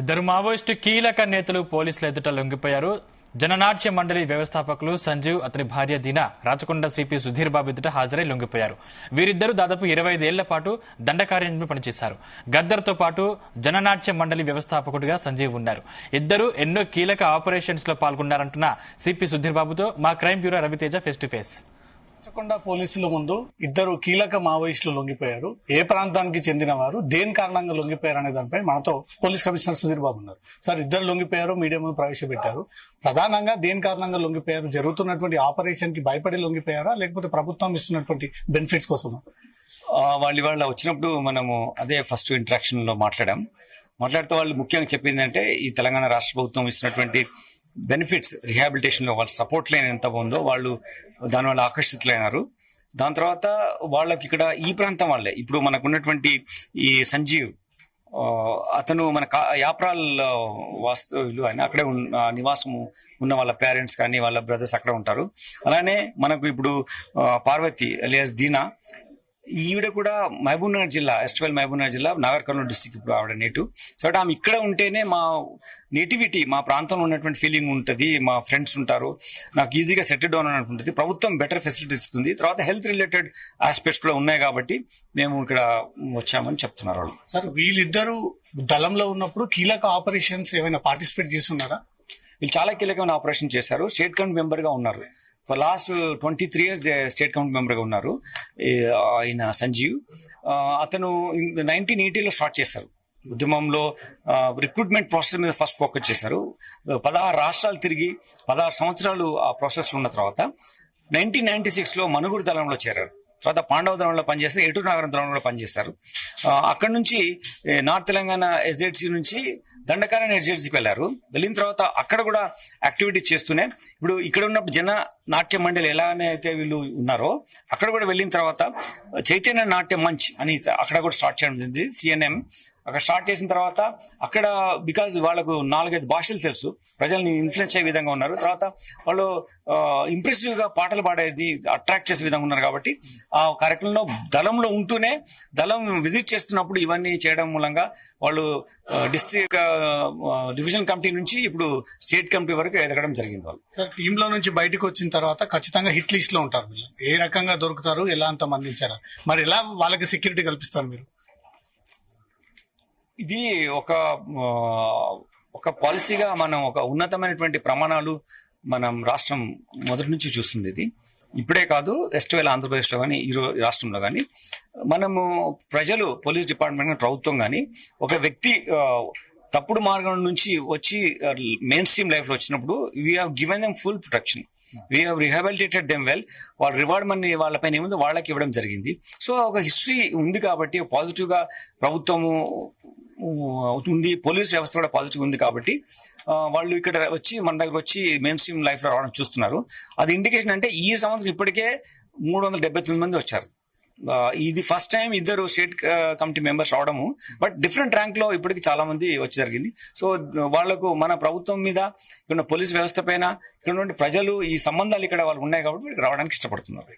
ఇద్దరు మావోయిస్టు కీలక నేతలు పోలీసుల ఎదుట లొంగిపోయారు. జననాట్య మండలి వ్యవస్థాపకులు సంజీవ్, అతని భార్య దీనా రాచకొండ సిపి సుధీర్ బాబు ఎదుట హాజరై లొంగిపోయారు. వీరిద్దరూ దాదాపు 25 ఏళ్ల పాటు దండకార్యంలో పనిచేశారు. గద్దర్తో పాటు జననాట్య మండలి వ్యవస్థాపకుడిగా సంజీవ్ ఉన్నారు. ఇద్దరు ఎన్నో కీలక ఆపరేషన్స్ లో పాల్గొన్నారంటున్న సిపి సుధీర్ బాబుతో మా crime bureau Raviteja face to face. Rachakonda పోలీసుల ముందు ఇద్దరు కీలక మావోయిస్టులు లొంగిపోయారు. ఏ ప్రాంతానికి చెందిన వారు, దేని కారణంగా లొంగిపోయారు అనే దానిపై మనతో పోలీస్ కమిషనర్ సుధీర్ బాబు ఉన్నారు. సార్, ఇద్దరు లొంగిపోయారు, మీడియా ముందు ప్రవేశపెట్టారు. ప్రధానంగా దేని కారణంగా లొంగిపోయారు? జరుగుతున్నటువంటి ఆపరేషన్ కి భయపడి లొంగిపోయారా, లేకపోతే ప్రభుత్వం ఇస్తున్నటువంటి బెనిఫిట్స్ కోసమా? వాళ్ళు వచ్చినప్పుడు మనము అదే ఫస్ట్ ఇంటరాక్షన్ లో మాట్లాడితే వాళ్ళు ముఖ్యంగా చెప్పింది అంటే ఈ తెలంగాణ రాష్ట్ర ప్రభుత్వం ఇస్తున్నటువంటి బెనిఫిట్స్, రిహాబిలిటేషన్ లో వాళ్ళ సపోర్ట్ లైన్ ఎంత ఉందో వాళ్ళు దానివల్ల ఆకర్షితులైనారు. దాని తర్వాత వాళ్ళకి ఇక్కడ ఈ ప్రాంతం వాళ్ళే ఇప్పుడు మనకున్నటువంటి ఈ సంజీవ్ అతను మన యాప్రాల్ వాస్తవులు, ఆయన అక్కడే నివాసము ఉన్న వాళ్ళ పేరెంట్స్ కానీ వాళ్ళ బ్రదర్స్ అక్కడ ఉంటారు. అలానే మనకు ఇప్పుడు పార్వతి అలియాస్ దీనా, ఈవిడ కూడా మహబూబ్నగర్ జిల్లా, ఎస్ట్వెల్ మహబూబ్నగర్ జిల్లా, నాగర్ కర్నూలు డిస్టిక్ ఇప్పుడు ఆవిడ నేటివ్. సో ఆమె ఇక్కడ ఉంటేనే మా నేటివిటీ, మా ప్రాంతంలో ఉన్నటువంటి ఫీలింగ్ ఉంటుంది, మా ఫ్రెండ్స్ ఉంటారు, నాకు ఈజీగా సెటిల్ డౌన్ అని ఉంటుంది. ప్రభుత్వం బెటర్ ఫెసిలిటీస్ ఇస్తుంది, తర్వాత హెల్త్ రిలేటెడ్ ఆస్పెక్ట్స్ కూడా ఉన్నాయి కాబట్టి మేము ఇక్కడ వచ్చామని చెప్తున్నారు వాళ్ళు. సార్, వీళ్ళిద్దరూ దళంలో ఉన్నప్పుడు కీలక ఆపరేషన్స్ ఏమైనా పార్టిసిపేట్ చేస్తున్నారా? వీళ్ళు చాలా కీలకమైన ఆపరేషన్ చేశారు. స్టేట్ కమిటీ మెంబర్ గా ఉన్నారు. For last 23 years state committee member గా ఉన్నారు ఆయన సంజీవ్. అతను 1980లో స్టార్ట్ చేశారు ఉద్యమంలో. రిక్రూట్మెంట్ ప్రాసెస్ మీద ఫస్ట్ ఫోకస్ చేశారు. 16 రాష్ట్రాలు తిరిగి 16 సంవత్సరాలు ఆ ప్రాసెస్ ఉన్న తర్వాత 1996లో మనుగురు దళంలో చేరారు. తర్వాత పాండవ దళంలో పనిచేస్తారు, ఏటూరు నాగరం దళంలో పనిచేస్తారు. అక్కడ నుంచి నార్త్ తెలంగాణ ఎస్జెడ్సీ నుంచి దండకారణ్య ఎస్జెడ్సీకి వెళ్ళారు. వెళ్ళిన తర్వాత అక్కడ కూడా యాక్టివిటీస్ చేస్తూనే ఇప్పుడు ఇక్కడ ఉన్నప్పుడు జన నాట్య మండలి ఎలాగైతే వీళ్ళు ఉన్నారో అక్కడ కూడా వెళ్ళిన తర్వాత చైతన్య నాట్య మంచ్ అని అక్కడ కూడా స్టార్ట్ చేయడం జరిగింది. సిఎన్ఎం అక్కడ స్టార్ట్ చేసిన తర్వాత అక్కడ బికాజ్ వాళ్ళకు 4-5 భాషలు తెలుసు, ప్రజల్ని ఇన్ఫ్లుయెన్స్ అయ్యే విధంగా ఉన్నారు. తర్వాత వాళ్ళు ఇంప్రెసివ్ గా పాటలు పాడేది అట్రాక్ట్ చేసే విధంగా ఉన్నారు. కాబట్టి ఆ కార్యక్రమంలో దళంలో ఉంటూనే దళం విజిట్ చేస్తున్నప్పుడు ఇవన్నీ చేయడం మూలంగా వాళ్ళు డిస్ట్రిక్ట్ డివిజన్ కమిటీ నుంచి ఇప్పుడు స్టేట్ కమిటీ వరకు ఎదగడం జరిగింది. వాళ్ళు టీమ్ లో నుంచి బయటకు వచ్చిన తర్వాత ఖచ్చితంగా హిట్ లిస్ట్ లో ఉంటారు. వీళ్ళు ఏ రకంగా దొరుకుతారు, ఎలా అంత మందించారా, మరి ఎలా వాళ్ళకి సెక్యూరిటీ కల్పిస్తారు మీరు? ఇది ఒక పాలసీగా మనం ఒక ఉన్నతమైనటువంటి ప్రమాణాలు మనం రాష్ట్రం మొదటి నుంచి చూస్తుంది. ఇది ఇప్పుడే కాదు, ఎస్ట్వేల్ ఆంధ్రప్రదేశ్లో కానీ ఈ రాష్ట్రంలో కానీ మనము ప్రజలు, పోలీస్ డిపార్ట్మెంట్, ప్రభుత్వం కానీ ఒక వ్యక్తి తప్పుడు మార్గం నుంచి వచ్చి మెయిన్ స్ట్రీమ్ లైఫ్ లో వచ్చినప్పుడు we have given them full protection, we have rehabilitated them well. వాళ్ళ రివార్డ్ మనీ వాళ్ళపైన ఏముందో వాళ్ళకి ఇవ్వడం జరిగింది. సో ఒక హిస్టరీ ఉంది కాబట్టి పాజిటివ్ గా ప్రభుత్వము ఉంది, పోలీస్ వ్యవస్థ కూడా పాజిటివ్ ఉంది కాబట్టి వాళ్ళు ఇక్కడ వచ్చి మన దగ్గర వచ్చి మెయిన్ స్ట్రీమ్ లైఫ్ లో రావడం చూస్తున్నారు. అది ఇండికేషన్ అంటే ఈ సంవత్సరం ఇప్పటికే 379 మంది వచ్చారు. ఇది ఫస్ట్ టైం ఇద్దరు స్టేట్ కమిటీ మెంబర్స్ రావడము, బట్ డిఫరెంట్ ర్యాంక్ లో ఇప్పటికి చాలా మంది వచ్చి జరిగింది. సో వాళ్లకు మన ప్రభుత్వం మీద, ఇక్కడ పోలీస్ వ్యవస్థ పైన, ఇక్కడ ప్రజలు ఈ సంబంధాలు ఇక్కడ వాళ్ళు ఉన్నాయి కాబట్టి రావడానికి ఇష్టపడుతున్నారు.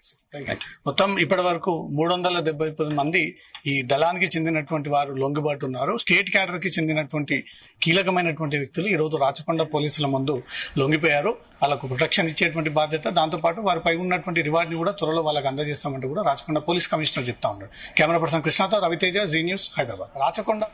మొత్తం ఇప్పటి వరకు 379 మంది ఈ దళానికి చెందినటువంటి వారు లొంగిబాటు ఉన్నారు. స్టేట్ క్యాడర్ కి చెందినటువంటి కీలకమైనటువంటి వ్యక్తులు ఈ రోజు రాచకొండ పోలీసుల ముందు లొంగిపోయారు. వాళ్ళకు ప్రొటెక్షన్ ఇచ్చేటువంటి బాధ్యత, దాంతోపాటు వారిపై ఉన్నటువంటి రివార్డ్ ని కూడా త్వరలో వాళ్ళకి అందజేస్తామంటూ కూడా రాచకొండ పోలీస్ కమిషనర్ చెప్తా ఉన్నాడు. కెమెరా పర్సన్ కృష్ణతో రవితేజ, జీ న్యూస్, హైదరాబాద్. రాచకొండ